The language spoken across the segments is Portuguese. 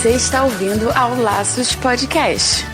Você está ouvindo ao Laços Podcast.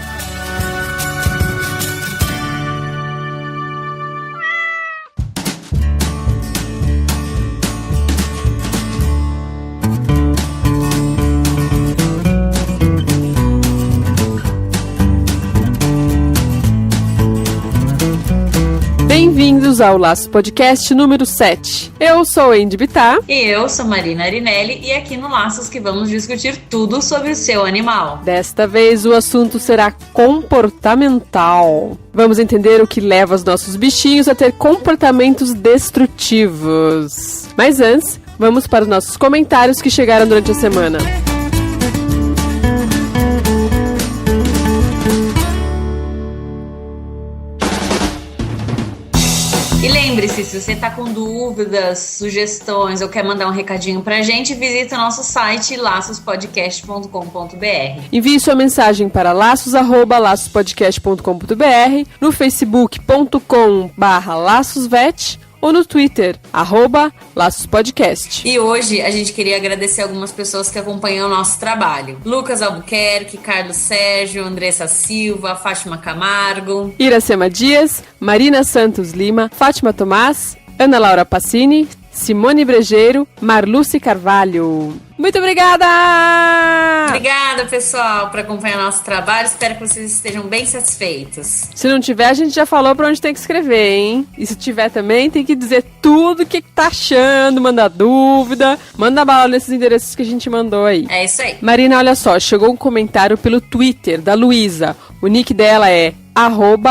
Bem-vindos ao Laços Podcast número 7. Eu sou Andy Bittar. E eu sou Marina Arinelli. E aqui no Laços que vamos discutir tudo sobre o seu animal. Desta vez o assunto será comportamental. Vamos entender o que leva os nossos bichinhos a ter comportamentos destrutivos. Mas antes, vamos para os nossos comentários que chegaram durante a semana. E lembre-se, se você está com dúvidas, sugestões ou quer mandar um recadinho pra gente, visita o nosso site laçospodcast.com.br. Envie sua mensagem para laçospodcast.com.br, no facebook.com/laçosvet ou no Twitter, @laçospodcast. E hoje a gente queria agradecer algumas pessoas que acompanham o nosso trabalho. Lucas Albuquerque, Carlos Sérgio, Andressa Silva, Fátima Camargo, Iracema Dias, Marina Santos Lima, Fátima Tomás, Ana Laura Passini, Simone Brejeiro, Marluce Carvalho. Muito obrigada! Obrigada, pessoal, por acompanhar nosso trabalho. Espero que vocês estejam bem satisfeitos. Se não tiver, a gente já falou pra onde tem que escrever, hein? E se tiver também, tem que dizer tudo o que tá achando, mandar dúvida, manda bala nesses endereços que a gente mandou aí. É isso aí. Marina, olha só, chegou um comentário pelo Twitter da Luísa. O nick dela é @ALPMK.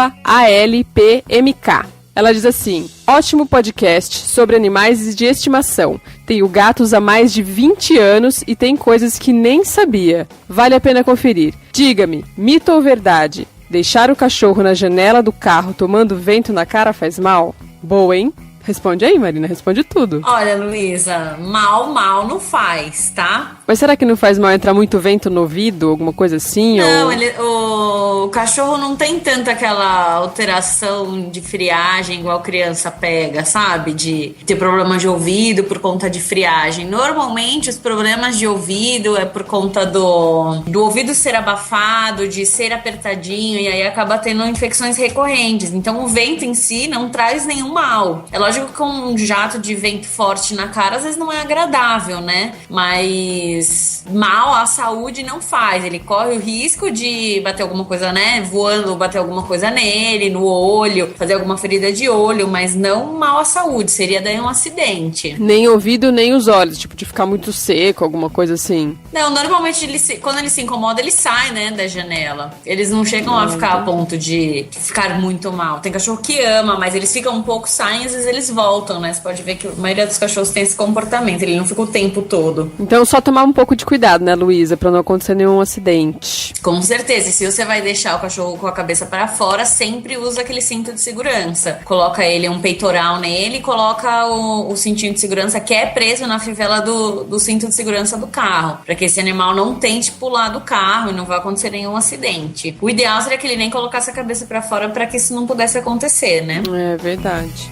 Ela diz assim: ótimo podcast sobre animais de estimação. Tenho gatos há mais de 20 anos e tem coisas que nem sabia. Vale a pena conferir. Diga-me, mito ou verdade? Deixar o cachorro na janela do carro tomando vento na cara faz mal? Boa, hein? Responde aí, Marina, responde tudo. Olha, Luísa, mal não faz, tá? Mas será que não faz mal entrar muito vento no ouvido, alguma coisa assim? Não, ou... o cachorro não tem tanta aquela alteração de friagem igual criança pega, sabe? De ter problema de ouvido por conta de friagem. Normalmente os problemas de ouvido é por conta do ouvido ser abafado, de ser apertadinho, e aí acaba tendo infecções recorrentes. Então o vento em si não traz nenhum mal. É lógico que com um jato de vento forte na cara às vezes não é agradável, né? Mas mal à saúde não faz. Ele corre o risco de bater alguma coisa, né? Voando, bater alguma coisa nele, no olho, fazer alguma ferida de olho, mas não mal à saúde. Seria daí um acidente. Nem ouvido, nem os olhos, tipo, de ficar muito seco, alguma coisa assim. Não, normalmente quando ele se incomoda, ele sai, né, da janela. Eles não chegam a ficar a ponto de ficar muito mal. Tem cachorro que ama, mas eles ficam um pouco, saem, às vezes eles voltam, né? Você pode ver que a maioria dos cachorros tem esse comportamento, ele não fica o tempo todo. Então só tomar um pouco de cuidado, né, Luísa, pra não acontecer nenhum acidente. Com certeza, e se você vai deixar o cachorro com a cabeça para fora, sempre usa aquele cinto de segurança. Coloca ele, um peitoral nele, coloca o cintinho de segurança que é preso na fivela do cinto de segurança do carro, para que esse animal não tente pular do carro e não vai acontecer nenhum acidente. O ideal seria que ele nem colocasse a cabeça para fora para que isso não pudesse acontecer, né? É verdade.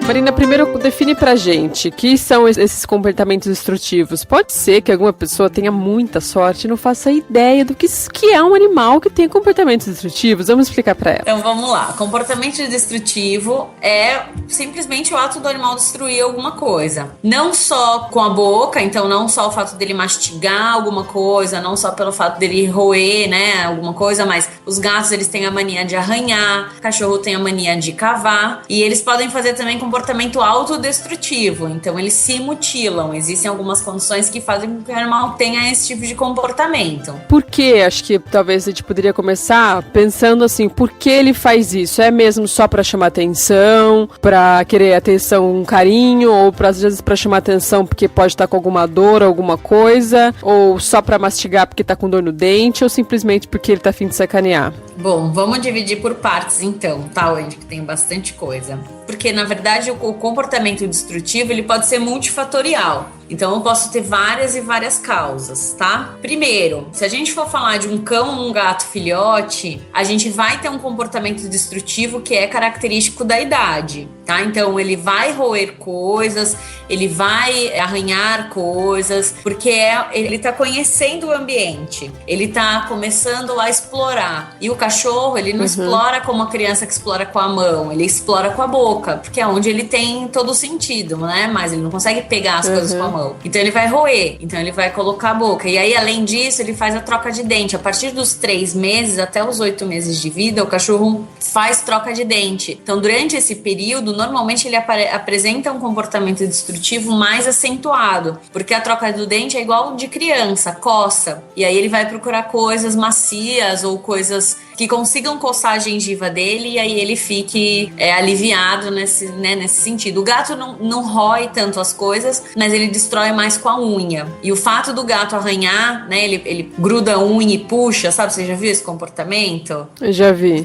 Marina, primeiro define pra gente o que são esses comportamentos destrutivos. Pode ser que alguma pessoa tenha muita sorte e não faça ideia do que é um animal que tem comportamentos destrutivos. Vamos explicar pra ela. Então vamos lá. Comportamento destrutivo é simplesmente o ato do animal destruir alguma coisa. Não só com a boca, então não só o fato dele mastigar alguma coisa, não só pelo fato dele roer, né, alguma coisa, mas os gatos, eles têm a mania de arranhar, o cachorro tem a mania de cavar, e eles podem fazer também comportamento autodestrutivo, então eles se mutilam. Existem algumas condições que fazem com que o animal tenha esse tipo de comportamento. Por quê? Acho que talvez a gente poderia começar pensando assim, por que ele faz isso? É mesmo só pra chamar atenção, pra querer atenção, um carinho, ou às vezes pra chamar atenção porque pode estar com alguma dor, alguma coisa, ou só pra mastigar porque tá com dor no dente, ou simplesmente porque ele tá a fim de sacanear? Bom, vamos dividir por partes então, tá, Wendy? Que tem bastante coisa. Porque, na verdade, o comportamento destrutivo, ele pode ser multifatorial. Então eu posso ter várias e várias causas, tá? Primeiro, se a gente for falar de um cão ou um gato filhote, a gente vai ter um comportamento destrutivo que é característico da idade, tá? Então ele vai roer coisas, ele vai arranhar coisas, porque ele tá conhecendo o ambiente, ele tá começando a explorar. E o cachorro, ele não explora como a criança que explora com a mão, ele explora com a boca, porque é onde ele tem todo o sentido, né? Mas ele não consegue pegar as coisas com a mão. Então ele vai roer, então ele vai colocar a boca. E aí, além disso, ele faz a troca de dente. A partir dos 3 meses até os 8 meses de vida, o cachorro faz troca de dente. Então, durante esse período, normalmente ele apresenta um comportamento destrutivo mais acentuado, porque a troca do dente é igual de criança, coça. E aí ele vai procurar coisas macias ou coisas que consigam coçar a gengiva dele, e aí ele fique aliviado nesse sentido. O gato não rói tanto as coisas, mas ele destrói mais com a unha. E o fato do gato arranhar, né, ele gruda a unha e puxa, sabe? Você já viu esse comportamento? Eu já vi.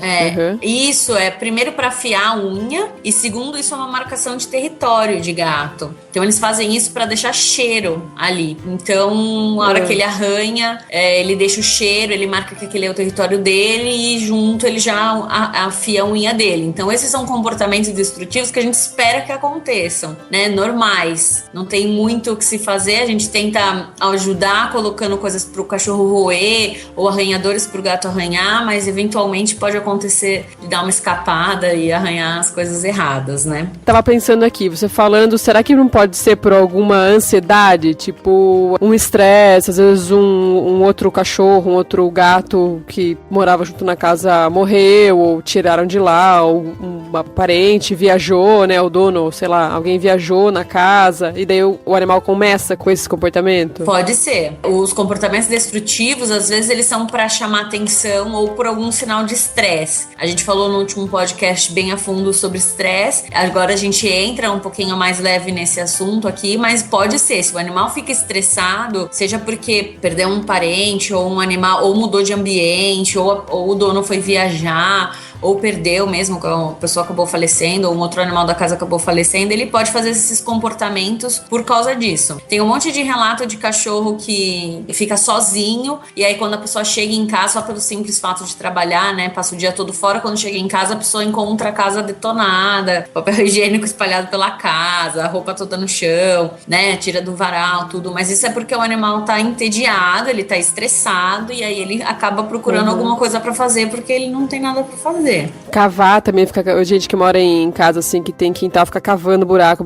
Isso é, primeiro, para afiar a unha, e segundo, isso é uma marcação de território de gato. Então eles fazem isso para deixar cheiro ali. Então, na hora que ele arranha, ele deixa o cheiro, ele marca que aquele é o território dele, e junto ele já afia a unha dele. Então esses são comportamentos destrutivos que a gente espera que aconteçam, né? Normais. Não tem muito o que se fazer, a gente tenta ajudar colocando coisas pro cachorro roer ou arranhadores pro gato arranhar, mas eventualmente pode acontecer de dar uma escapada e arranhar as coisas erradas, né? Tava pensando aqui, você falando, será que não pode ser por alguma ansiedade? Tipo, um estresse, às vezes um outro cachorro, um outro gato que morava junto na casa morreu, ou tiraram de lá, ou um parente viajou, né, o dono, sei lá, alguém viajou na casa, e daí o animal começa com esse comportamento? Pode ser. Os comportamentos destrutivos, às vezes, eles são para chamar atenção ou por algum sinal de estresse. A gente falou no último podcast bem a fundo sobre estresse, agora a gente entra um pouquinho mais leve nesse assunto aqui, mas pode ser, se o animal fica estressado, seja porque perdeu um parente, ou um animal, ou mudou de ambiente, ou o dono foi viajar, ou perdeu mesmo, a pessoa acabou falecendo, ou um outro animal da casa acabou falecendo, ele pode fazer esses comportamentos por causa disso. Tem um monte de relato de cachorro que fica sozinho, e aí quando a pessoa chega em casa, só pelo simples fato de trabalhar, né, passa o dia todo fora, quando chega em casa, a pessoa encontra a casa detonada, papel higiênico espalhado pela casa, a roupa toda no chão, né, tira do varal, tudo, mas isso é porque o animal tá entediado, ele tá estressado, e aí ele acaba procurando alguma coisa pra fazer, porque ele não tem nada pra fazer. Cavar também, fica gente que mora em casa assim, que tem quintal, fica cavando buraco,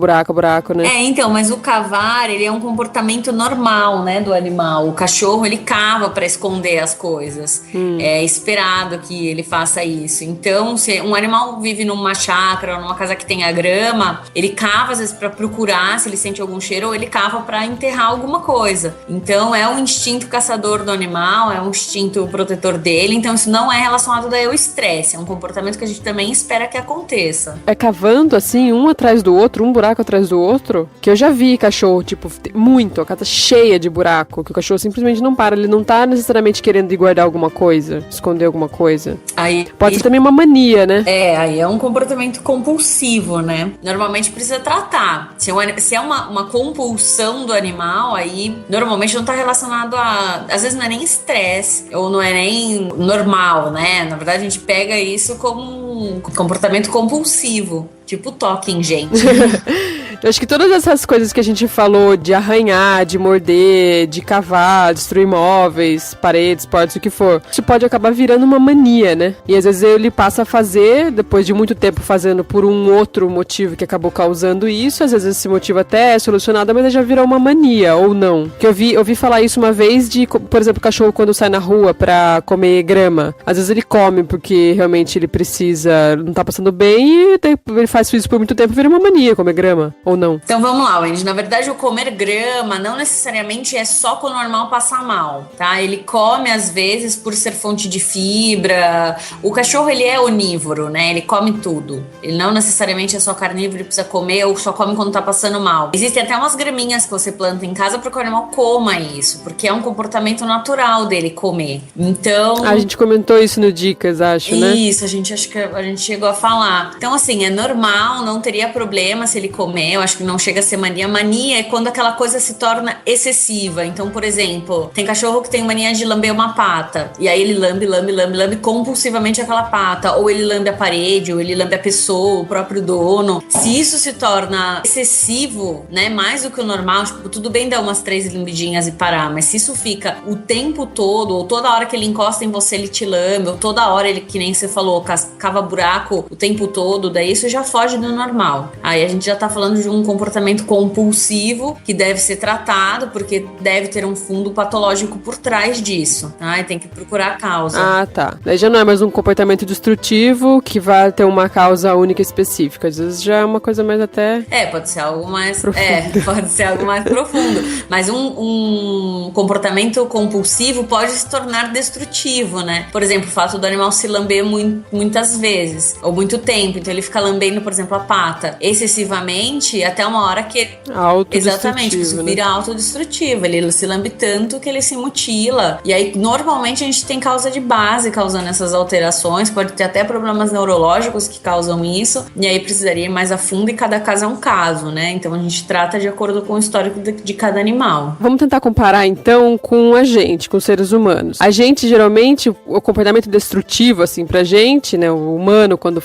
né? Então, mas o cavar, ele é um comportamento normal, né, do animal. O cachorro, ele cava para esconder as coisas. É esperado que ele faça isso. Então, se um animal vive numa chácara ou numa casa que tenha grama, ele cava às vezes para procurar se ele sente algum cheiro, ou ele cava para enterrar alguma coisa. Então, é um instinto caçador do animal, é um instinto protetor dele. Então, isso não é relacionado daí ao estresse, é um comportamento que a gente também espera que aconteça. É cavando assim, um atrás do outro, um buraco atrás do outro, que eu já vi cachorro, tipo, muito, a casa cheia de buraco, que o cachorro simplesmente não para, ele não tá necessariamente querendo ir guardar alguma coisa, esconder alguma coisa. Aí, pode ser também uma mania, né? Aí é um comportamento compulsivo, né? Normalmente precisa tratar. Se é uma compulsão do animal, aí normalmente não tá relacionado a... Às vezes não é nem estresse, ou não é nem normal, né? Na verdade a gente pega isso como um comportamento compulsivo, tipo toque em gente. Eu acho que todas essas coisas que a gente falou, de arranhar, de morder, de cavar, destruir móveis, paredes, portas, o que for, isso pode acabar virando uma mania, né? E às vezes ele passa a fazer, depois de muito tempo fazendo por um outro motivo que acabou causando isso, às vezes esse motivo até é solucionado, mas já virou uma mania, ou não. Que eu ouvi falar isso uma vez de, por exemplo, o cachorro quando sai na rua pra comer grama. Às vezes ele come porque realmente ele precisa, não tá passando bem, e ele faz isso por muito tempo, vira uma mania comer grama. Ou não? Então vamos lá, Wendy. Na verdade, o comer grama não necessariamente é só quando o animal passa mal, tá? Ele come às vezes por ser fonte de fibra. O cachorro, ele é onívoro, né? Ele come tudo. Ele não necessariamente é só carnívoro, ele precisa comer ou só come quando tá passando mal. Existem até umas graminhas que você planta em casa para que o animal coma isso, porque é um comportamento natural dele comer. Então... A gente comentou isso no Dicas, acho, né? Isso, acho que a gente chegou a falar. Então, assim, é normal, não teria problema se ele comer. acho que não chega a ser mania. Mania é quando aquela coisa se torna excessiva. Então, por exemplo, tem cachorro que tem mania de lamber uma pata. E aí ele lambe compulsivamente aquela pata. Ou ele lambe a parede, ou ele lambe a pessoa, o próprio dono. Se isso se torna excessivo, né, mais do que o normal, tipo, tudo bem dar umas 3 lambidinhas e parar, mas se isso fica o tempo todo, ou toda hora que ele encosta em você, ele te lambe, ou toda hora ele, que nem você falou, cava buraco o tempo todo, daí isso já foge do normal. Aí a gente já tá falando de um comportamento compulsivo que deve ser tratado, porque deve ter um fundo patológico por trás disso, tá? E tem que procurar a causa. Ah, tá. Daí já não é mais um comportamento destrutivo que vai ter uma causa única e específica. Às vezes já é uma coisa mais até... pode ser algo mais... profundo. Pode ser algo mais profundo. Mas um comportamento compulsivo pode se tornar destrutivo, né? Por exemplo, o fato do animal se lamber muitas vezes, ou muito tempo. Então ele fica lambendo, por exemplo, a pata excessivamente, até uma hora que... Exatamente, isso vira autodestrutivo. Ele se lambe tanto que ele se mutila. E aí, normalmente, a gente tem causa de base causando essas alterações. Pode ter até problemas neurológicos que causam isso. E aí precisaria ir mais a fundo, e cada caso é um caso, né? Então a gente trata de acordo com o histórico de cada animal. Vamos tentar comparar, então, com a gente, com os seres humanos. A gente, geralmente, o comportamento destrutivo, assim, pra gente, né, o humano, quando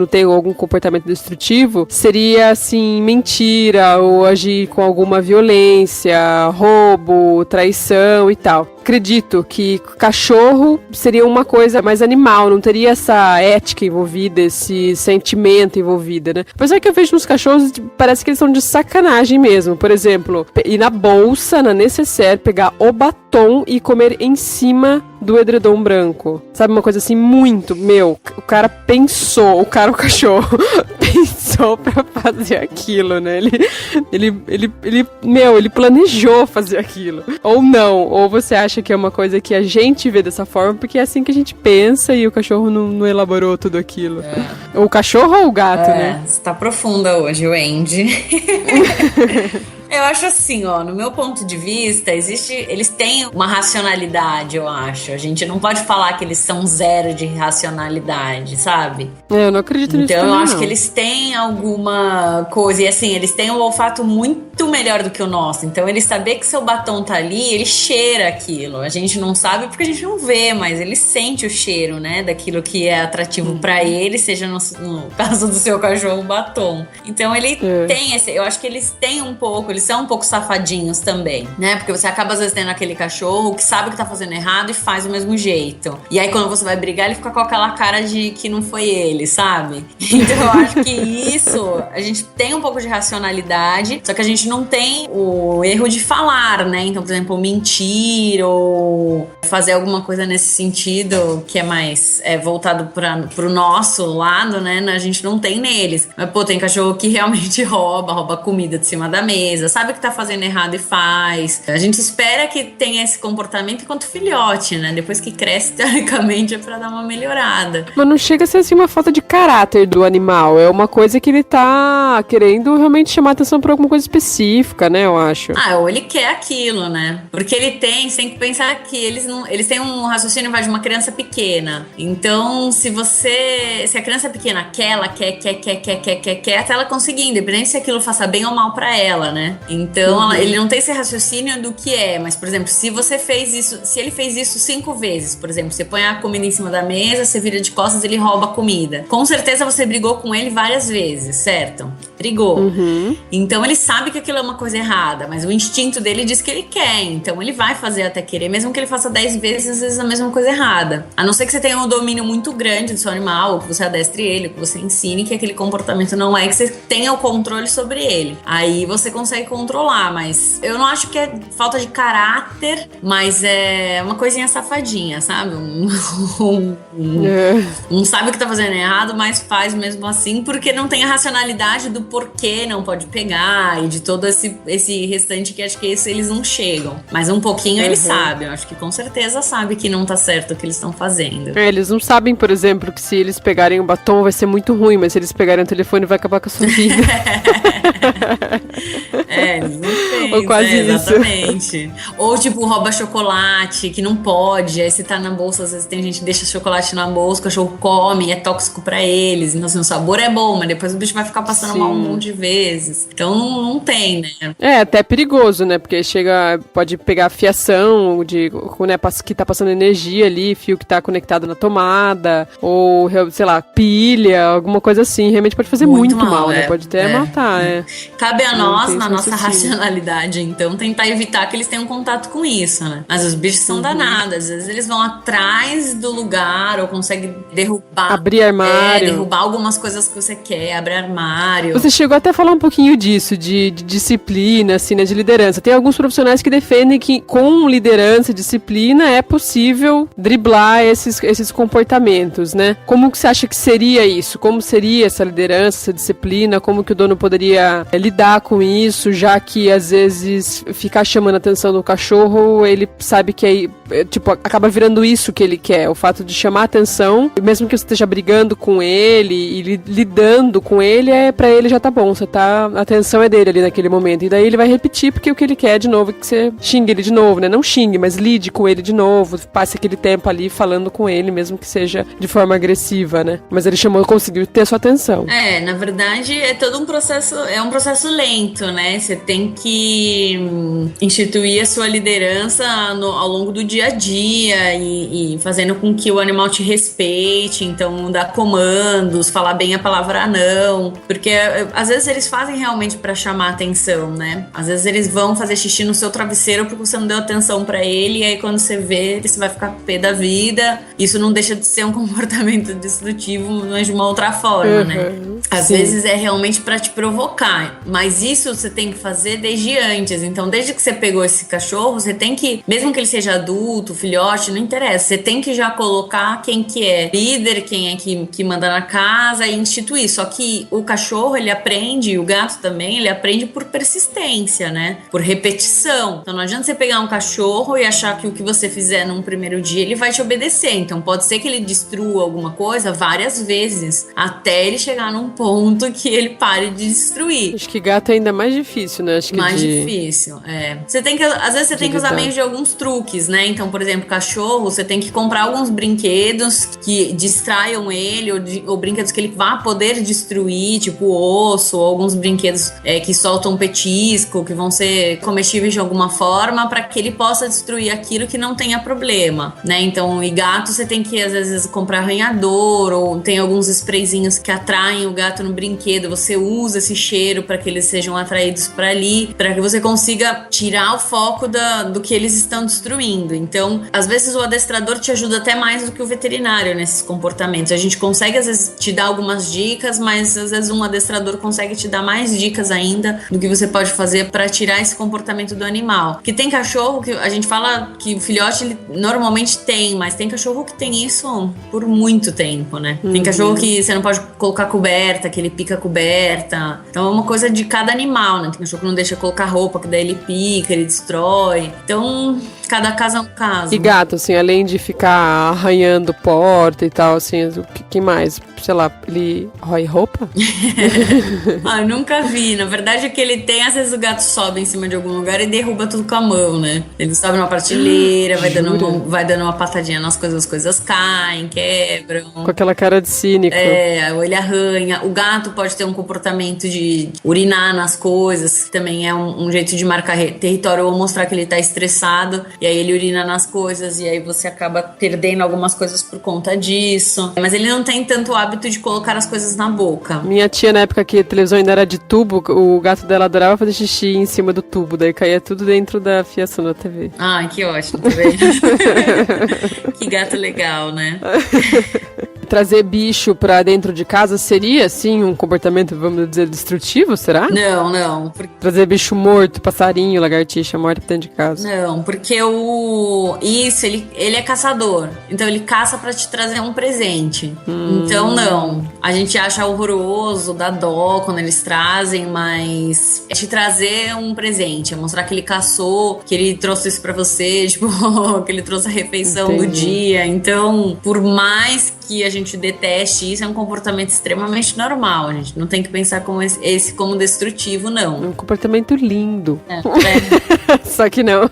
tem algum comportamento destrutivo, seria, assim, mentira, ou agir com alguma violência, roubo, traição e tal. Acredito que cachorro seria uma coisa mais animal, não teria essa ética envolvida, esse sentimento envolvido, né? Apesar que eu vejo nos cachorros, parece que eles são de sacanagem mesmo. Por exemplo, ir na bolsa, na necessaire, pegar o batom e comer em cima do edredom branco. Sabe, uma coisa assim, muito, o cara pensou, o cachorro, pensou pra fazer aquilo, né? Ele planejou fazer aquilo. Ou não, ou você acha que é uma coisa que a gente vê dessa forma, porque é assim que a gente pensa e o cachorro não elaborou tudo aquilo. O cachorro ou o gato, né? Você tá profunda hoje, Wendy. Eu acho assim, ó, no meu ponto de vista, eles têm uma racionalidade, eu acho. A gente não pode falar que eles são zero de racionalidade, sabe? Eu não acredito nisso Então, também, eu acho não. que eles têm alguma coisa, e assim, eles têm um olfato muito melhor do que o nosso. Então, ele saber que seu batom tá ali, ele cheira aquilo. A gente não sabe porque a gente não vê, mas ele sente o cheiro, né, daquilo que é atrativo pra ele, seja no caso do seu cachorro, o batom. Então, ele tem eu acho que eles têm um pouco, eles são um pouco safadinhos também, né? Porque você acaba às vezes tendo aquele cachorro que sabe que tá fazendo errado e faz do mesmo jeito. E aí quando você vai brigar, ele fica com aquela cara de que não foi ele, sabe? Então eu acho que isso, a gente tem um pouco de racionalidade, só que a gente não tem o erro de falar, né? Então, por exemplo, mentir ou fazer alguma coisa nesse sentido que é mais voltado pro nosso lado, né? A gente não tem neles. Mas, pô, tem cachorro que realmente rouba comida de cima da mesa, sabe que tá fazendo errado e faz. A gente espera que tenha esse comportamento enquanto filhote, né? Depois que cresce, teoricamente, é pra dar uma melhorada. Mas não chega a ser assim uma falta de caráter do animal. É uma coisa que ele tá querendo realmente chamar atenção pra alguma coisa específica, né? Eu acho. Ou ele quer aquilo, né? Porque você tem que pensar que eles têm um raciocínio de uma criança pequena. Então, se a criança pequena quer, ela quer, até ela conseguir, independente se aquilo faça bem ou mal pra ela, né? Então, ele não tem esse raciocínio do que é. Mas, por exemplo, se ele fez isso 5 vezes, por exemplo, você põe a comida em cima da mesa, você vira de costas, ele rouba a comida. Com certeza você brigou com ele várias vezes, certo? Brigou. Então, ele sabe que aquilo é uma coisa errada, mas o instinto dele diz que ele quer. Então, ele vai fazer até querer, mesmo que ele faça 10 vezes, às vezes a mesma coisa errada. A não ser que você tenha um domínio muito grande do seu animal, ou que você adestre ele, ou que você ensine que aquele comportamento não é, que você tenha o controle sobre ele. Aí você consegue controlar, mas eu não acho que é falta de caráter, mas é uma coisinha safadinha, sabe? Um sabe o que tá fazendo errado, mas faz mesmo assim, porque não tem a racionalidade do porquê não pode pegar e de todo esse restante que acho que eles não chegam. Mas um pouquinho eles sabem, eu acho que com certeza sabe que não tá certo o que eles estão fazendo. Eles não sabem, por exemplo, que se eles pegarem o batom vai ser muito ruim, mas se eles pegarem o telefone vai acabar com a sua vida. Eles não pensam. Ou quase isso. Exatamente. Ou tipo, rouba chocolate, que não pode. Aí você tá na bolsa, às vezes tem gente que deixa chocolate na bolsa, o cachorro come, é tóxico pra eles. Então assim, o sabor é bom, mas depois o bicho vai ficar passando mal um monte de vezes. Então não tem, né? É até perigoso, né? Porque pode pegar fiação né, que tá passando energia ali, fio que tá conectado na tomada, ou, sei lá, pilha, alguma coisa assim. Realmente pode fazer muito mal, né? Pode até matar, Cabe a nós, na nossa racionalidade, então, tentar evitar que eles tenham contato com isso, né? Mas os bichos são danados. Às vezes eles vão atrás do lugar ou conseguem derrubar. Abrir armário. Derrubar algumas coisas que você quer, abrir armário. Você chegou até a falar um pouquinho disso, de disciplina, assim, né, de liderança. Tem alguns profissionais que defendem que com liderança e disciplina é possível driblar esses comportamentos, né? Como que você acha que seria isso? Como seria essa liderança, essa disciplina? Como que o dono poderia lidar com isso, já que às vezes ficar chamando a atenção do cachorro, ele sabe que acaba virando isso que ele quer, o fato de chamar a atenção, mesmo que você esteja brigando com ele e lidando com ele, pra ele já tá bom, a atenção é dele ali naquele momento, e daí ele vai repetir porque o que ele quer de novo é que você xingue ele de novo, né? Não xingue, mas lide com ele de novo, passe aquele tempo ali falando com ele, mesmo que seja de forma agressiva, né? Mas ele conseguiu ter sua atenção. Na verdade, é todo um processo, é um processo lento, né? Você tem que instituir a sua liderança ao longo do dia a dia e fazendo com que o animal te respeite, então dar comandos, falar bem a palavra não, porque às vezes eles fazem realmente pra chamar atenção, né? Às vezes eles vão fazer xixi no seu travesseiro porque você não deu atenção pra ele, e aí quando você vê, você vai ficar pé da vida. Isso não deixa de ser um comportamento destrutivo, mas de uma outra forma, né? Às vezes é realmente pra te provocar, mas isso você tem que fazer desde antes. Então, desde que você pegou esse cachorro, você tem que, mesmo que ele seja adulto, filhote, não interessa, você tem que já colocar quem que é líder, quem é que manda na casa e instituir. Só que o cachorro, ele aprende, e o gato também, ele aprende por persistência, né? Por repetição. Então, não adianta você pegar um cachorro e achar que o que você fizer num primeiro dia, ele vai te obedecer. Então, pode ser que ele destrua alguma coisa várias vezes, até ele chegar num ponto que ele pare de destruir. Acho que gato é ainda mais difícil, né? Acho que mais difícil, Você tem que, às vezes você tem que usar meio de alguns truques, né? Então, por exemplo, cachorro, você tem que comprar alguns brinquedos que distraiam ele, ou brinquedos que ele vá poder destruir, tipo osso, ou alguns brinquedos que soltam petisco, que vão ser comestíveis de alguma forma, para que ele possa destruir aquilo que não tenha problema, né? Então, e gato, você tem que, às vezes, comprar arranhador, ou tem alguns sprayzinhos que atraem o gato no brinquedo, você usa esse cheiro para que eles sejam atraídos para ali, para que você consiga tirar o foco do que eles estão destruindo. Então, às vezes o adestrador te ajuda até mais do que o veterinário nesses comportamentos. A gente consegue, às vezes, te dar algumas dicas, mas às vezes um adestrador consegue te dar mais dicas ainda do que você pode fazer para tirar esse comportamento do animal. Que tem cachorro que a gente fala que o filhote ele normalmente tem, mas tem cachorro que tem isso por muito tempo, né? Tem cachorro que você não pode colocar coberta, que ele pica a coberta. Então é uma coisa de cada animal, né? Tem cachorro que não deixa colocar roupa, que daí ele pica, ele destrói. Então, cada caso é um caso. E gato, assim, além de ficar arranhando porta e tal, assim, o que mais? Sei lá, ele rói roupa? Eu nunca vi. Na verdade, o que ele tem, às vezes o gato sobe em cima de algum lugar e derruba tudo com a mão, né? Ele sobe numa prateleira, vai dando uma patadinha nas coisas, as coisas caem, quebram. Com aquela cara de cínico. Ou ele arranha. O gato pode ter um comportamento de urinar nas coisas, que também é um jeito de marcar território ou mostrar que ele tá estressado, e aí ele urina nas coisas, e aí você acaba perdendo algumas coisas por conta disso. Mas ele não tem tanto hábito de colocar as coisas na boca. Minha tia, na época que a televisão ainda era de tubo, o gato dela adorava fazer xixi em cima do tubo, daí caía tudo dentro da fiação da TV. Ai, que ótimo, tá vendo? Que gato legal, né? Trazer bicho pra dentro de casa seria, assim, um comportamento, vamos dizer, destrutivo, será? Não. Trazer bicho morto, passarinho, lagartixa morta pra dentro de casa. Não, porque ele é caçador. Então ele caça pra te trazer um presente. Então não. A gente acha horroroso, dá dó quando eles trazem, mas é te trazer um presente, é mostrar que ele caçou, que ele trouxe isso pra você, tipo, que ele trouxe a refeição do dia. Então, por mais que a gente gente deteste isso, é um comportamento extremamente normal. A gente não tem que pensar como esse como destrutivo, não. Um comportamento lindo. Só que não.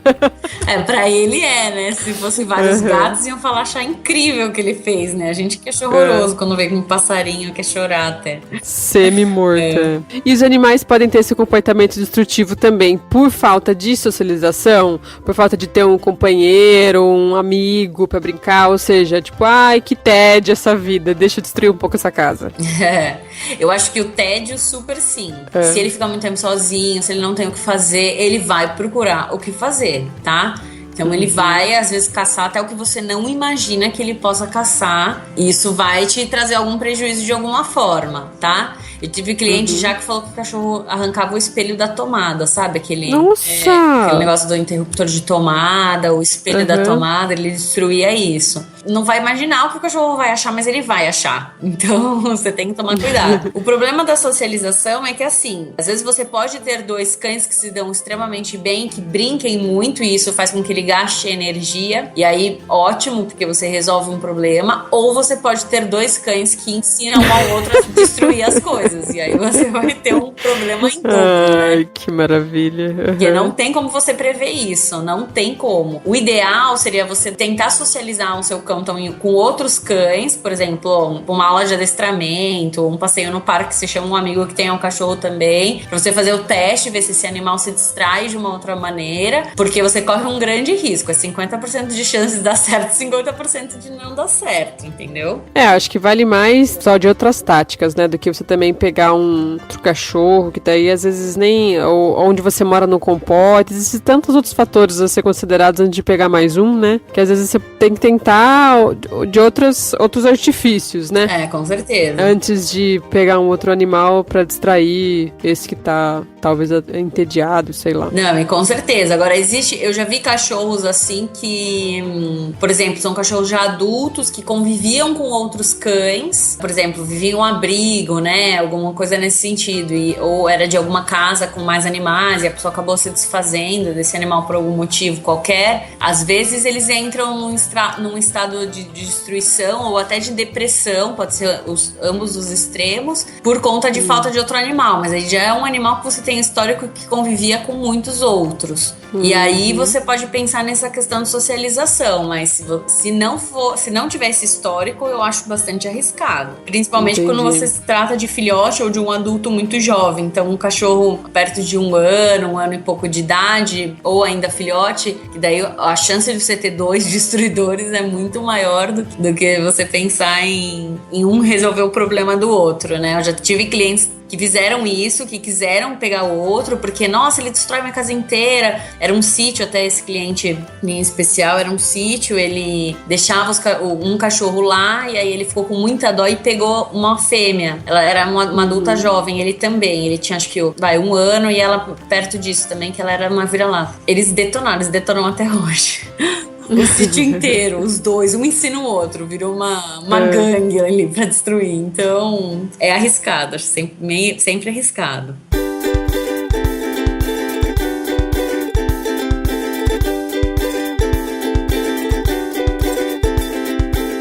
Pra ele né? Se fossem vários gatos, iam falar, achar incrível o que ele fez, né? A gente que acha horroroso quando vê um passarinho, quer chorar até. Semi-morta. E os animais podem ter esse comportamento destrutivo também por falta de socialização, por falta de ter um companheiro, um amigo pra brincar, ou seja, tipo, ai, que tédio essa vida, deixa eu destruir um pouco essa casa. Eu acho que o tédio super sim. Se ele ficar muito tempo sozinho, se ele não tem o que fazer, ele vai procurar o que fazer, tá? Então ele vai, às vezes, caçar até o que você não imagina que ele possa caçar. E isso vai te trazer algum prejuízo de alguma forma, tá? Eu tive cliente já que falou que o cachorro arrancava o espelho da tomada, sabe? Aquele negócio do interruptor de tomada, o espelho da tomada, ele destruía isso. Não vai imaginar o que o cachorro vai achar, mas ele vai achar. Então, você tem que tomar cuidado. O problema da socialização é que, assim, às vezes você pode ter 2 cães que se dão extremamente bem, que brinquem muito, e isso faz com que ele gaste energia. E aí, ótimo, porque você resolve um problema. Ou você pode ter 2 cães que ensinam um ao outro a destruir as coisas. E aí você vai ter um problema em dobro, Ai, né? que maravilha. Porque não tem como você prever isso, não tem como. O ideal seria você tentar socializar o seu cão com outros cães, por exemplo, uma aula de adestramento, um passeio no parque, você chama um amigo que tenha um cachorro também, pra você fazer o teste, ver se esse animal se distrai de uma outra maneira, porque você corre um grande risco, é 50% de chance de dar certo, 50% de não dar certo, entendeu? Acho que vale mais só de outras táticas, né, do que você também pegar um outro cachorro, que daí às vezes nem, ou onde você mora no compote, existem tantos outros fatores a ser considerados antes de pegar mais um, né, que às vezes você tem que tentar de outros artifícios, né? Com certeza. Antes de pegar um outro animal pra distrair esse que tá talvez entediado, sei lá. Não, e com certeza. Agora, eu já vi cachorros assim que, por exemplo, são cachorros já adultos que conviviam com outros cães, por exemplo, viviam um abrigo, né? Alguma coisa nesse sentido. Ou era de alguma casa com mais animais e a pessoa acabou se desfazendo desse animal por algum motivo qualquer. Às vezes eles entram num estado de destruição ou até de depressão, pode ser ambos os extremos, por conta de falta de outro animal. Mas aí já é um animal que você tem histórico que convivia com muitos outros. E aí você pode pensar nessa questão de socialização, mas se não tiver esse histórico, eu acho bastante arriscado. Principalmente quando você se trata de filhote ou de um adulto muito jovem. Então um cachorro perto de 1 ano e pouco de idade, ou ainda filhote, que daí a chance de você ter 2 destruidores é muito maior do que você pensar em um resolver o problema do outro, né? Eu já tive clientes que fizeram isso, que quiseram pegar o outro, porque, nossa, ele destrói minha casa inteira. Era um sítio, até esse cliente em especial, era um sítio, ele deixava um cachorro lá, e aí ele ficou com muita dó e pegou uma fêmea. Ela era uma adulta jovem, ele também. Ele tinha, acho que, 1 ano, e ela perto disso também, que ela era uma vira-lata. Eles detonam até hoje. O sítio inteiro, os 2, um ensina o outro, virou uma gangue ali pra destruir. Então, é arriscado, acho sempre arriscado.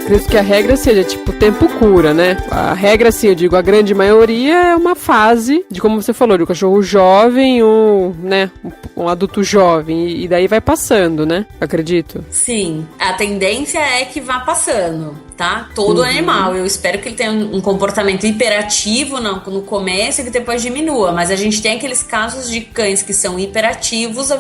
Acredito que a regra seja, tipo, tempo cura, né? A regra, assim, eu digo, a grande maioria é uma fase de, como você falou, de um cachorro jovem, um adulto jovem, e daí vai passando, né? Acredito. Sim, a tendência é que vá passando, tá? Todo animal. Eu espero que ele tenha um comportamento hiperativo no começo e que depois diminua, mas a gente tem aqueles casos de cães que são hiperativos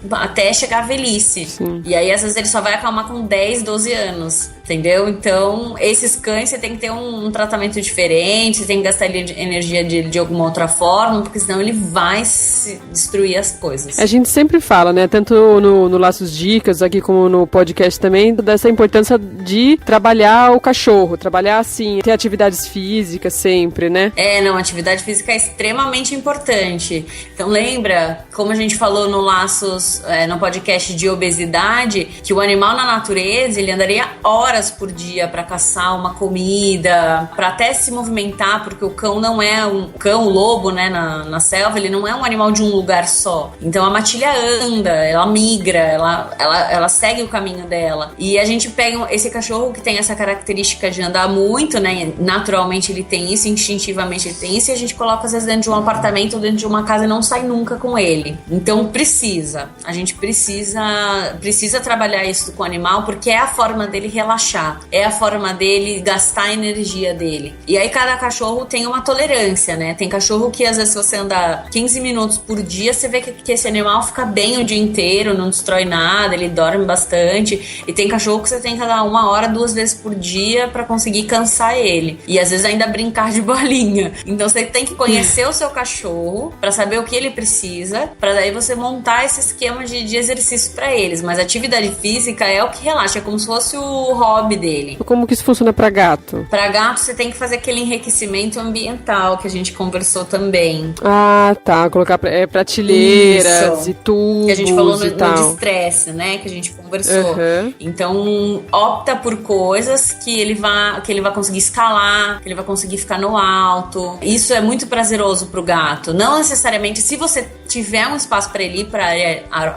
até chegar à velhice. Sim. E aí, às vezes, ele só vai acalmar com 10, 12 anos. Entendeu? Então, esses cães você tem que ter um tratamento diferente, você tem que gastar energia de alguma outra forma, porque senão ele vai destruir as coisas. A gente sempre fala, né? Tanto no Laços Dicas, aqui como no podcast também, dessa importância de trabalhar o cachorro, trabalhar assim, ter atividades físicas sempre, né? Atividade física é extremamente importante. Então, lembra, como a gente falou no Laços, no podcast de obesidade, que o animal na natureza, ele andaria horas horas por dia para caçar uma comida, para até se movimentar, porque o cão não é um cão, o lobo, né, na selva, ele não é um animal de um lugar só. Então a matilha anda, ela migra, ela segue o caminho dela. E a gente pega esse cachorro que tem essa característica de andar muito, né? Naturalmente ele tem isso, instintivamente ele tem isso, e a gente coloca às vezes dentro de um apartamento ou dentro de uma casa e não sai nunca com ele. Então a gente precisa trabalhar isso com o animal, porque é a forma dele relaxar, é a forma dele gastar a energia dele. E aí cada cachorro tem uma tolerância, né? Tem cachorro que às vezes se você andar 15 minutos por dia, você vê que esse animal fica bem o dia inteiro, não destrói nada, ele dorme bastante. E tem cachorro que você tem que dar 1 hora, 2 vezes por dia pra conseguir cansar ele. E às vezes ainda brincar de bolinha. Então você tem que conhecer o seu cachorro pra saber o que ele precisa, pra daí você montar esse esquema de exercício pra eles. Mas a atividade física é o que relaxa, é como se fosse o hobby dele. Como que isso funciona pra gato? Pra gato você tem que fazer aquele enriquecimento ambiental que a gente conversou também. Ah, tá. Colocar prateleiras e tubos. Que a gente falou no de estresse, né? Que a gente conversou. Uhum. Então, opta por coisas que ele vai conseguir escalar, que ele vai conseguir ficar no alto. Isso é muito prazeroso pro gato. Não necessariamente, se você tiver um espaço para ele ir para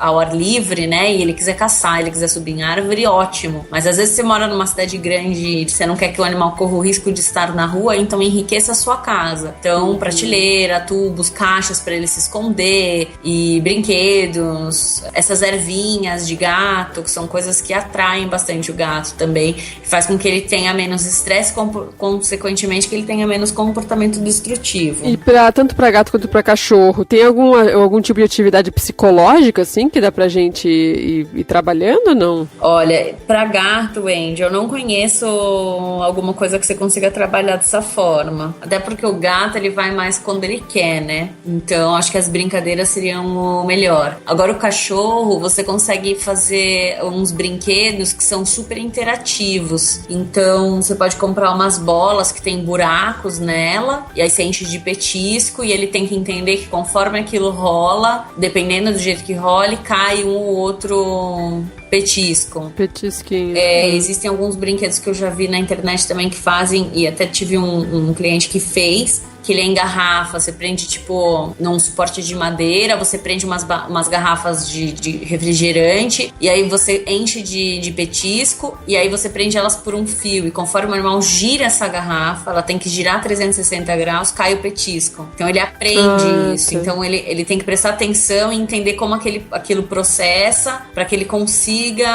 ao ar livre, né? E ele quiser caçar, ele quiser subir em árvore, ótimo. Mas às vezes você mora numa cidade grande e você não quer que o animal corra o risco de estar na rua, então enriqueça a sua casa. Então, prateleira, tubos, caixas para ele se esconder e brinquedos, essas ervinhas de gato, que são coisas que atraem bastante o gato também, faz com que ele tenha menos estresse, consequentemente que ele tenha menos comportamento destrutivo. E tanto para gato quanto para cachorro, tem algum tipo de atividade psicológica, assim, que dá pra gente ir trabalhando ou não? Olha, pra gato, Andy, eu não conheço alguma coisa que você consiga trabalhar dessa forma. Até porque o gato, ele vai mais quando ele quer, né? Então, acho que as brincadeiras seriam o melhor. Agora, o cachorro, você consegue fazer uns brinquedos que são super interativos. Então, você pode comprar umas bolas que tem buracos nela, e aí você enche de petisco, e ele tem que entender que conforme aquilo rola, dependendo do jeito que role, cai um ou outro petisco. Petisquinho. Existem alguns brinquedos que eu já vi na internet também que fazem, e até tive um cliente que fez, que ele é em garrafa, você prende tipo num suporte de madeira, você prende umas garrafas de refrigerante, e aí você enche de petisco, e aí você prende elas por um fio, e conforme o animal gira essa garrafa, ela tem que girar 360 graus, cai o petisco. Então ele aprende isso. Tá. Então ele tem que prestar atenção e entender como aquilo processa, para que ele consiga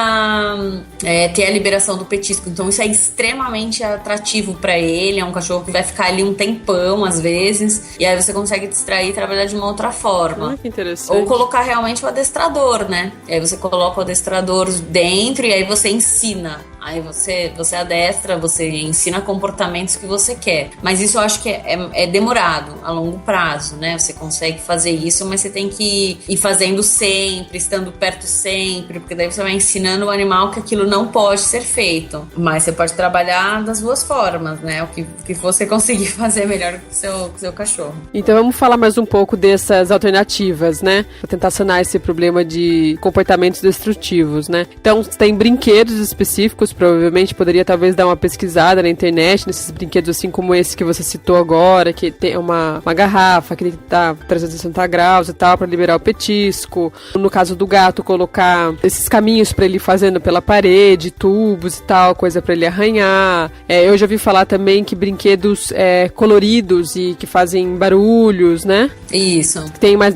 ter a liberação do petisco. Então isso é extremamente atrativo para ele, é um cachorro que vai ficar ali um tempão, às vezes, e aí você consegue distrair e trabalhar de uma outra forma. Que interessante. Ou colocar realmente o adestrador, né? E aí você coloca o adestrador dentro e aí você ensina. Aí você adestra, você ensina comportamentos que você quer. Mas isso eu acho que é demorado, a longo prazo, né? Você consegue fazer isso, mas você tem que ir fazendo sempre, estando perto sempre, porque daí você vai ensinando o animal que aquilo não pode ser feito. Mas você pode trabalhar das duas formas, né? O que você conseguir fazer melhor com o seu cachorro. Então vamos falar mais um pouco dessas alternativas, né? Pra tentar sanar esse problema de comportamentos destrutivos, né? Então tem brinquedos específicos, provavelmente poderia talvez dar uma pesquisada na internet nesses brinquedos assim como esse que você citou agora, que tem uma garrafa que tá 360 graus e tal, para liberar o petisco. No caso do gato, colocar esses caminhos para ele ir fazendo pela parede, tubos e tal, coisa para ele arranhar. Eu já ouvi falar também que brinquedos coloridos e que fazem barulhos, né? Isso. Tem mais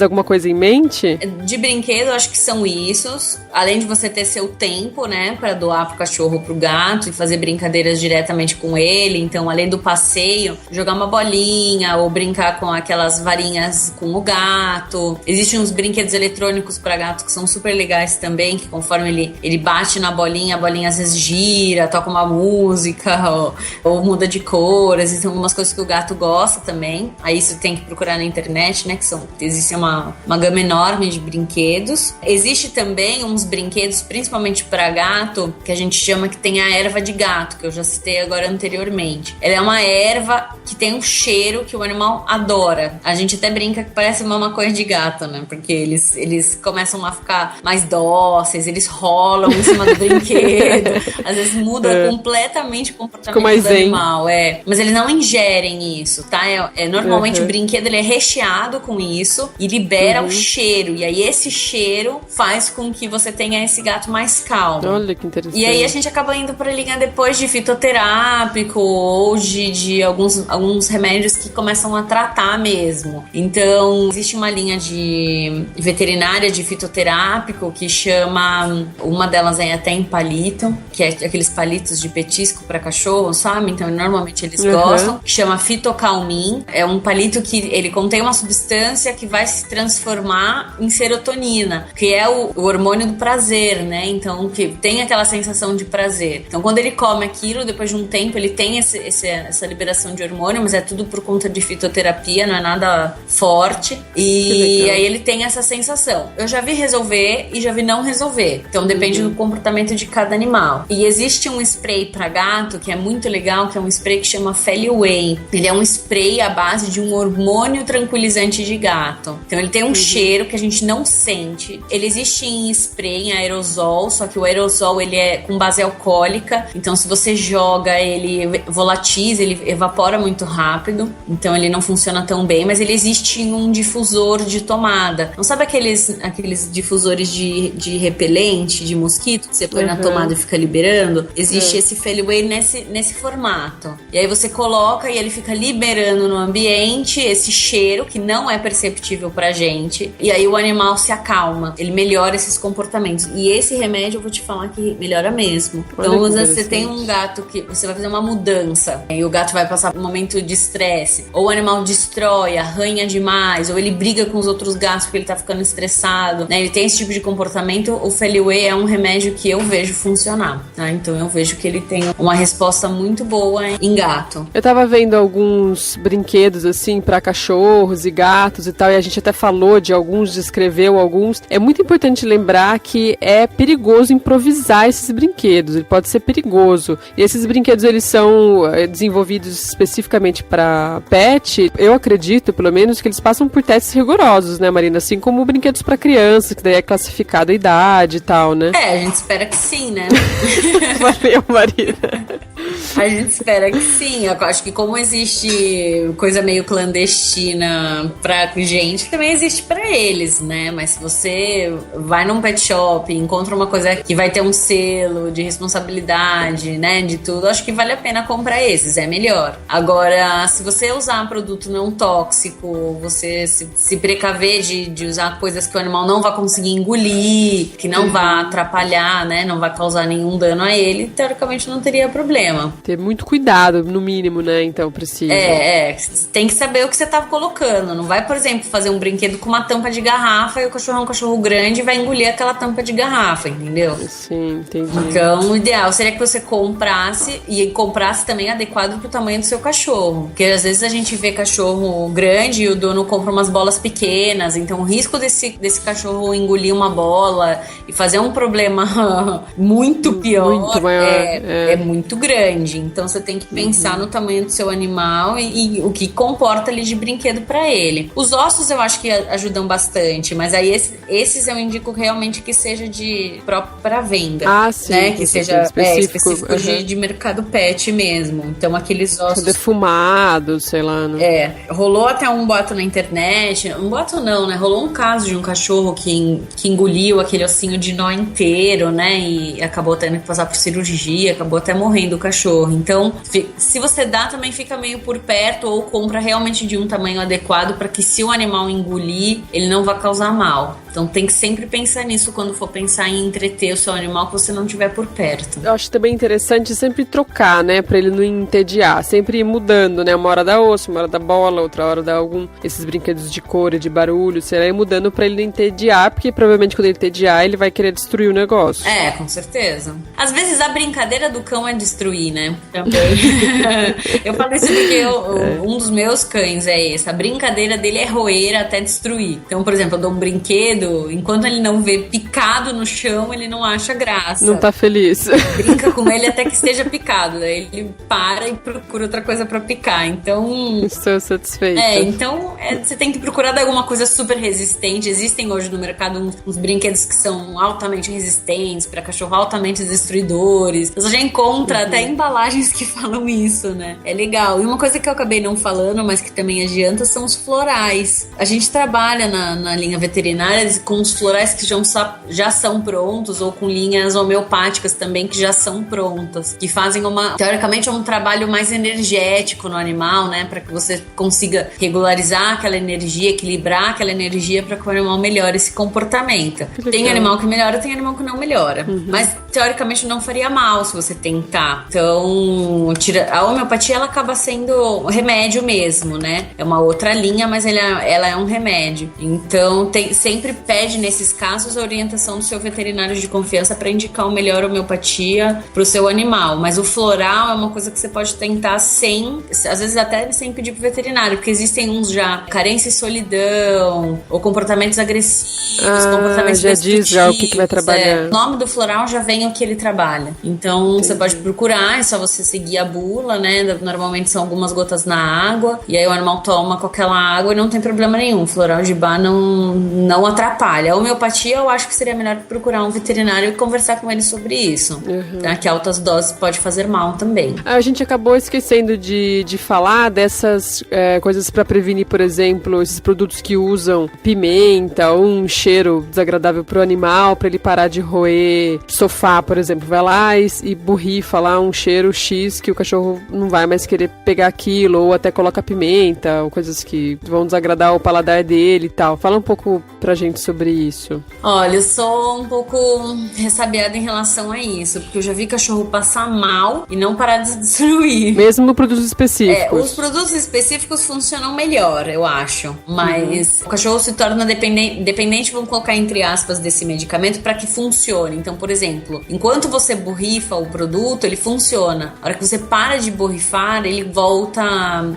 alguma coisa em mente? De brinquedo, acho que são isso. Além de você ter seu tempo, né, para doar pro cachorro, pro gato e fazer brincadeiras diretamente com ele. Então, além do passeio, jogar uma bolinha ou brincar com aquelas varinhas com o gato. Existem uns brinquedos eletrônicos para gato que são super legais também, que conforme ele bate na bolinha, a bolinha às vezes gira, toca uma música ou muda de cor. Existem algumas coisas que o gato gosta também. Aí isso tem que procurar na internet, né, que existe uma gama enorme de brinquedos. Existe também uns brinquedos, principalmente para gato, gato que a gente chama que tem a erva de gato, que eu já citei agora anteriormente. Ela é uma erva que tem um cheiro que o animal adora. A gente até brinca que parece uma maconha de gato, né? Porque eles começam a ficar mais dóceis, eles rolam em cima do brinquedo. Às vezes muda completamente o comportamento do animal. Mas eles não ingerem isso, tá? Normalmente o brinquedo ele é recheado com isso e libera o cheiro. E aí esse cheiro faz com que você tenha esse gato mais calmo. Olha que interessante. E aí a gente acaba indo pra linha depois de fitoterápico ou de alguns remédios que começam a tratar mesmo. Então, existe uma linha de veterinária de fitoterápico que chama, uma delas é até em palito, que é aqueles palitos de petisco pra cachorro, sabe? Então, normalmente eles gostam, que chama fitocalmin. É um palito que ele contém uma substância que vai se transformar em serotonina, que é o hormônio do prazer, né? Então, que tem aquela sensação de prazer. Então, quando ele come aquilo, depois de um tempo, ele tem essa liberação de hormônio, mas é tudo por conta de fitoterapia, não é nada forte. E aí ele tem essa sensação. Eu já vi resolver e já vi não resolver. Então, depende do comportamento de cada animal. E existe um spray para gato que é muito legal, que é um spray que chama Feliway. Ele é um spray à base de um hormônio tranquilizante de gato. Então, ele tem um cheiro que a gente não sente. Ele existe em spray, em aerosol, só que o aerosol ele é com base alcoólica. Então, se você joga, ele volatiza, ele evapora muito rápido. Então, ele não funciona tão bem, mas ele existe em um difusor de tomada. Não sabe aqueles difusores de repelente, de mosquito, que você põe na tomada e fica liberando? Existe esse Feliway nesse formato. E aí você coloca e ele fica liberando no ambiente esse cheiro que não é perceptível pra gente. E aí o animal se acalma. Ele melhora esses comportamentos. E esse remédio eu vou te falar que melhora mesmo. Então, você tem um gato que você vai fazer uma mudança e o gato vai passar por um momento de estresse, ou o animal destrói, arranha demais, ou ele briga com os outros gatos porque ele tá ficando estressado, né? Ele tem esse tipo de comportamento. O Feliway é um remédio que eu vejo funcionar, tá? Então eu vejo que ele tem uma resposta muito boa em gato. Eu tava vendo alguns brinquedos assim pra cachorros e gatos e tal, e a gente até falou de alguns, descreveu alguns. É muito importante lembrar que é perigoso improvisar esses brinquedos, ele pode ser perigoso. E esses brinquedos, eles são desenvolvidos especificamente para pet. Eu acredito, pelo menos, que eles passam por testes rigorosos, né, Marina? Assim como brinquedos para criança, que daí é classificado a idade e tal, né? A gente espera que sim, né? Valeu, Marina. A gente espera que sim. Eu acho que como existe coisa meio clandestina pra gente, também existe pra eles, né? Mas se você vai num pet shop e encontra uma coisa que vai ter um selo de responsabilidade, né? De tudo, acho que vale a pena comprar esses, é melhor. Agora, se você usar produto não tóxico, você se precaver de usar coisas que o animal não vai conseguir engolir, que não vai atrapalhar, né? Não vai causar nenhum dano a ele, teoricamente não teria problema. Ter muito cuidado, no mínimo, né? Então, precisa. Tem que saber o que você tá colocando. Não vai, por exemplo, fazer um brinquedo com uma tampa de garrafa e o cachorro é um cachorro grande e vai engolir aquela tampa de garrafa, entendeu? Sim, entendi. Então, o ideal seria que você comprasse e comprasse também adequado pro tamanho do seu cachorro. Porque às vezes a gente vê cachorro grande e o dono compra umas bolas pequenas. Então, o risco desse cachorro engolir uma bola e fazer um problema muito pior muito maior, é muito grande. Então, você tem que pensar no tamanho do seu animal e o que comporta ali de brinquedo pra ele. Os ossos eu acho que ajudam bastante, mas aí esses eu indico realmente que seja de próprio pra venda. Ah, sim. Né? Que seja específico de mercado pet mesmo. Então, aqueles ossos defumados, sei lá, né? Rolou até um boato na internet. Um boato não, né? Rolou um caso de um cachorro que engoliu aquele ossinho de nó inteiro, né? E acabou tendo que passar por cirurgia, acabou até morrendo o cachorro. Então, se você dá, também fica meio por perto ou compra realmente de um tamanho adequado para que se o animal engolir, ele não vá causar mal. Então, tem que sempre pensar nisso quando for pensar em entreter o seu animal que você não estiver por perto. Eu acho também interessante sempre trocar, né? Pra ele não entediar. Sempre ir mudando, né? Uma hora dá osso, uma hora dá bola, outra hora dá esses brinquedos de cor e de barulho. Será ir mudando pra ele não entediar, porque provavelmente quando ele entediar, ele vai querer destruir o negócio. Com certeza. Às vezes a brincadeira do cão é destruir, né? Também. Eu falo isso porque um dos meus cães é esse. A brincadeira dele é roer até destruir. Então, por exemplo, eu dou um brinquedo brinquedo, enquanto ele não vê picado no chão, ele não acha graça. Não tá feliz. Brinca com ele até que esteja picado, daí ele para e procura outra coisa pra picar. Então... Estou satisfeita. Então você tem que procurar dar alguma coisa super resistente. Existem hoje no mercado uns brinquedos que são altamente resistentes, pra cachorro altamente destruidores. Você já encontra até embalagens que falam isso, né? É legal. E uma coisa que eu acabei não falando, mas que também adianta, são os florais. A gente trabalha na linha veterinária com os florais que já são prontos, ou com linhas homeopáticas também que já são prontas, que fazem teoricamente um trabalho mais energético no animal, né? Para que você consiga regularizar aquela energia, equilibrar aquela energia para que o animal melhore esse comportamento. Tem animal que melhora, tem animal que não melhora. Mas teoricamente não faria mal se você tentar. Então, a homeopatia ela acaba sendo remédio mesmo, né? É uma outra linha, mas ela é um remédio. Então, sempre pede nesses casos a orientação do seu veterinário de confiança para indicar o melhor homeopatia pro seu animal. Mas o floral é uma coisa que você pode tentar às vezes até sem pedir pro veterinário, porque existem uns já carência e solidão, ou comportamentos agressivos, comportamentos já diz já o que vai trabalhar. O nome do floral já vem o que ele trabalha. Então você pode procurar, é só você seguir a bula, né? Normalmente são algumas gotas na água, e aí o animal toma com aquela água e não tem problema nenhum. O floral de Bach não atrapalha. A homeopatia eu acho que seria melhor procurar um veterinário e conversar com ele sobre isso. Tá? Que altas doses pode fazer mal também. A gente acabou esquecendo de falar dessas coisas para prevenir, por exemplo, esses produtos que usam pimenta ou um cheiro desagradável pro animal, para ele parar de roer sofá, por exemplo. Vai lá e borrifa lá um cheiro X que o cachorro não vai mais querer pegar aquilo, ou até coloca pimenta, ou coisas que vão desagradar o paladar dele e tal. Fala um pouco pra gente sobre isso. Olha, eu sou um pouco ressabiada em relação a isso, porque eu já vi cachorro passar mal e não parar de destruir. Mesmo produtos específicos. Os produtos específicos funcionam melhor, eu acho. Mas o cachorro se torna dependente, vamos colocar entre aspas, desse medicamento para que funcione. Então, por exemplo, enquanto você borrifa o produto, ele funciona. A hora que você para de borrifar, ele volta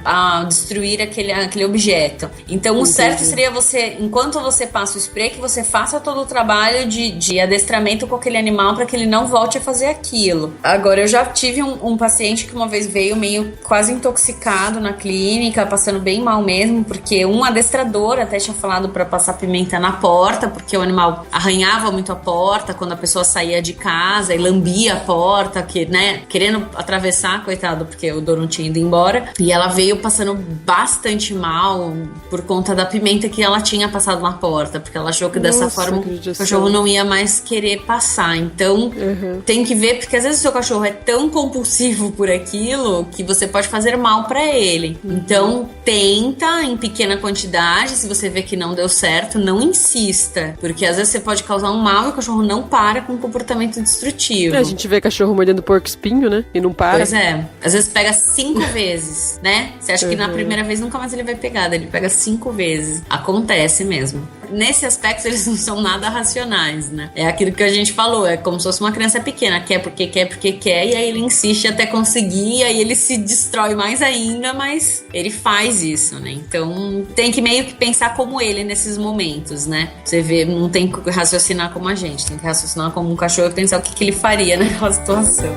a destruir aquele objeto. Então, o certo seria você, enquanto você passa o spray, que você faça todo o trabalho de adestramento com aquele animal para que ele não volte a fazer aquilo. Agora, eu já tive um paciente que uma vez veio meio quase intoxicado na clínica, passando bem mal mesmo, porque um adestrador até tinha falado para passar pimenta na porta, porque o animal arranhava muito a porta quando a pessoa saía de casa e lambia a porta, querendo atravessar, coitado, porque o dono tinha ido embora. E ela veio passando bastante mal por conta da pimenta que ela tinha passado na porta, porque ela achou que dessa forma o cachorro não ia mais querer passar. Então, tem que ver, porque às vezes o seu cachorro é tão compulsivo por aquilo que você pode fazer mal pra ele. Então, tenta em pequena quantidade. Se você vê que não deu certo, não insista, porque às vezes você pode causar um mal e o cachorro não para com um comportamento destrutivo. A gente vê cachorro mordendo porco espinho, né? E não para. Pois é. Às vezes pega 5 vezes, né? Você acha que na primeira vez nunca mais ele vai pegar, ele pega 5 vezes. Acontece mesmo. Nesse aspecto, eles não são nada racionais, né? É aquilo que a gente falou, é como se fosse uma criança pequena, quer porque quer, e aí ele insiste até conseguir, e aí ele se destrói mais ainda, mas ele faz isso, né? Então, tem que meio que pensar como ele nesses momentos, né? Você vê, não tem que raciocinar como a gente, tem que raciocinar como um cachorro e pensar o que ele faria naquela situação.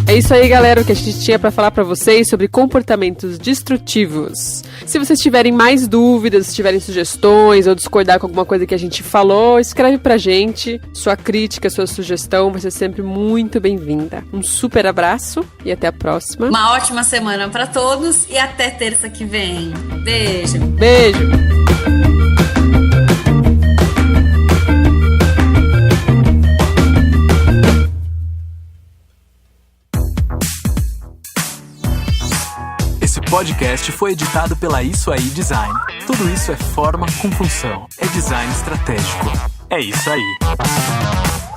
É isso aí, galera, o que a gente tinha pra falar pra vocês sobre comportamentos destrutivos. Se vocês tiverem mais dúvidas, se tiverem sugestões ou discordar com alguma coisa que a gente falou, escreve pra gente. Sua crítica, sua sugestão vai ser sempre muito bem-vinda. Um super abraço e até a próxima. Uma ótima semana pra todos e até terça que vem. Beijo. Beijo. Esse podcast foi editado pela Isso Aí Design. Tudo isso é forma com função. É design estratégico. É isso aí.